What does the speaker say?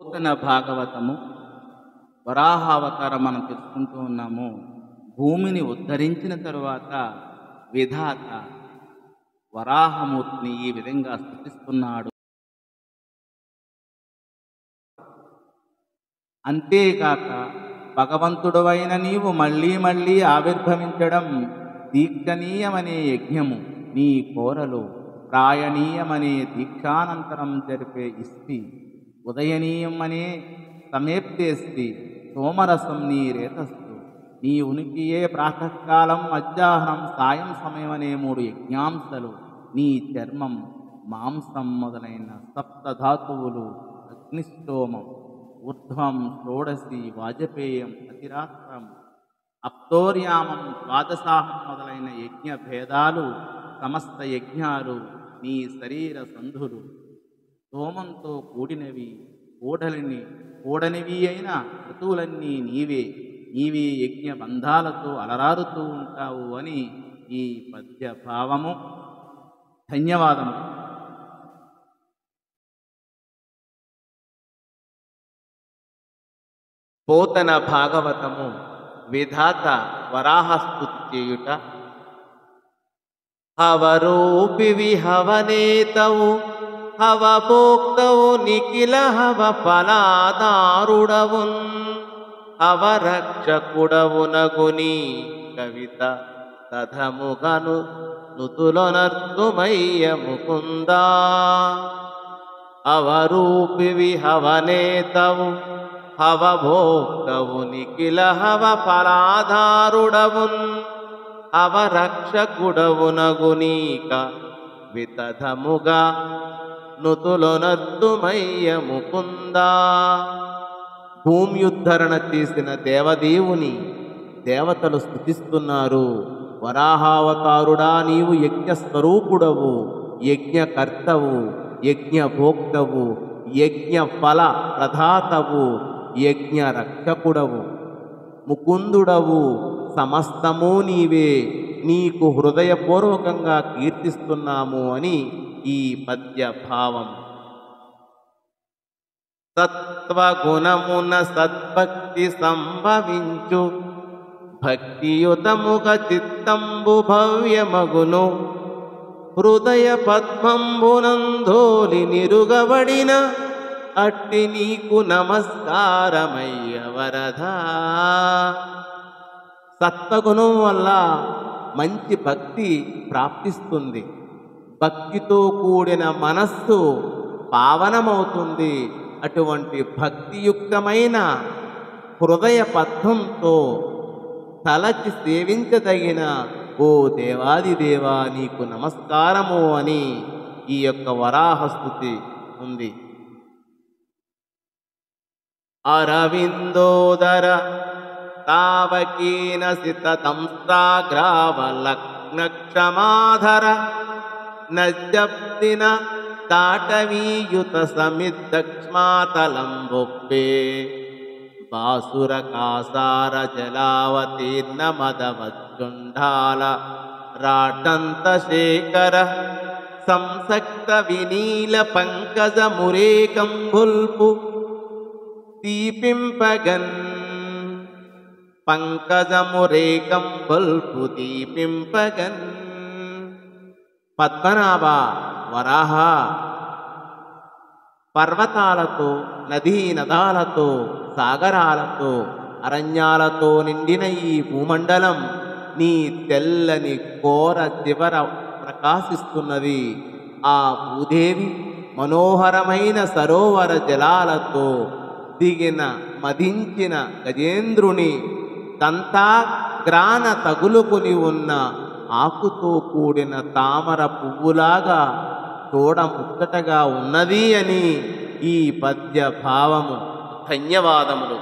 పోతన భాగవతము వరాహావతారం మనం తెలుసుకుంటూ ఉన్నాము. భూమిని ఉద్ధరించిన తరువాత విధాత వరాహమూర్తిని ఈ విధంగా స్తుతిస్తున్నాడు. అంతేకాక భగవంతుడవైన నీవు మళ్ళీ మళ్ళీ ఆవిర్భవించడం దీక్షణీయమనే యజ్ఞము, నీ కోరలు ప్రాయణీయమనే దీక్షానంతరం జరిపే ఇస్తి, ఉదయనీయమనే సమేప్తేస్తి, సోమరసం నీ రేతస్సు, నీ ఉనికియే ప్రాతకాలం మధ్యాహ్నం సాయం సమయమనే 3 యజ్ఞాంశలు, నీ చర్మం మాంసం మొదలైన సప్తధాతువులు, అగ్నిష్టోమం, ఊర్ధ్వం షోడశి వాజపేయం అతిరాత్రం, అప్తోర్యామం ద్వాదశాహం మొదలైన యజ్ఞ భేదాలు, సమస్త యజ్ఞాలు నీ శరీర సంధులు, సోమంతో కూడినవి కూడనివి అయిన ఋతువులన్నీ నీవే, నీవే యజ్ఞ బంధాలతో అలరారుతూ ఉంటావు అని ఈ పద్య భావము. ధన్యవాదములు. పోతన భాగవతము విధాత వరాహస్తుతి చేయుట. హవరూపివి హవనేతవు హవభోక్తవు నిఖిల హవ ఫలాదారుడవున్, హవరక్షకుడవునగుని కవిత తథముగను నుతులొనర్తుమయ్య ముకుందా. అవరూపివి హవనేతవు హవభోక్తవు నిఖిల హవ ఫలాధారుడవున్, అవరక్షకుడవునగునీక వితథముగా నుతులొనర్తుమయ్య ముకుందా. భూమ్యుద్ధరణ చేసిన దేవదేవుని దేవతలు స్తుతిస్తున్నారు. వరాహావతారుడా, నీవు యజ్ఞస్వరూపుడవు, యజ్ఞకర్తవు, యజ్ఞభోక్తవు, యజ్ఞ ఫల ప్రదాతవు, యజ్ఞ రక్షకుడవు, ముకుందుడవు, సమస్తము నీవే, నీకు హృదయపూర్వకంగా కీర్తిస్తున్నాము అని ఈ పద్య భావం. సత్వగుణమున సద్భక్తి సంభవించు, భక్తియుతముగ చిత్తంబు భవ్యమగును, హృదయ పద్మంబునందోలి నిరుగబడిన అట్టి నీకు నమస్కారమయ్య వరదా. సత్వగుణం వల్ల మంచి భక్తి ప్రాప్తిస్తుంది. భక్తితో కూడిన మనస్సు పావనమవుతుంది. అటువంటి భక్తియుక్తమైన హృదయ పద్మంతో తలచి సేవించదగిన ఓ దేవాదిదేవా నీకు నమస్కారము అని ఈ యొక్క వరాహస్తుతి ఉంది. అరవిందోదర తావకీన సితతంస్త్రాగ్రావలగ్న క్షమాధర, నజ్జప్తిన తాటవీయుత సమిద్దక్ష్మాతలంబొప్పే, బాసురకాసార జలావతీర్ణ మదవచ్చుండాల రాటంత శేఖర, సంసక్త వినీల పంకజ మురేకంబుల్పు దీపింపగన్, పంకజమురేకంబుల్పు దీపింపగన్. పద్మనాభ వరాహ, పర్వతాలతో నదీ నదాలతో సాగరాలతో అరణ్యాలతో నిండిన ఈ భూమండలం నీ తెల్లని కోర చివర ప్రకాశిస్తున్నది. ఆ భూదేవి మనోహరమైన సరోవర జలాలతో దిగిన మదించిన గజేంద్రుని దంతాగ్రాన తగులుకొని ఉన్న ఆకుతో కూడిన తామర పువ్వులాగా చూడ ముచ్చటగా ఉన్నది అని ఈ పద్య భావము. ధన్యవాదములు.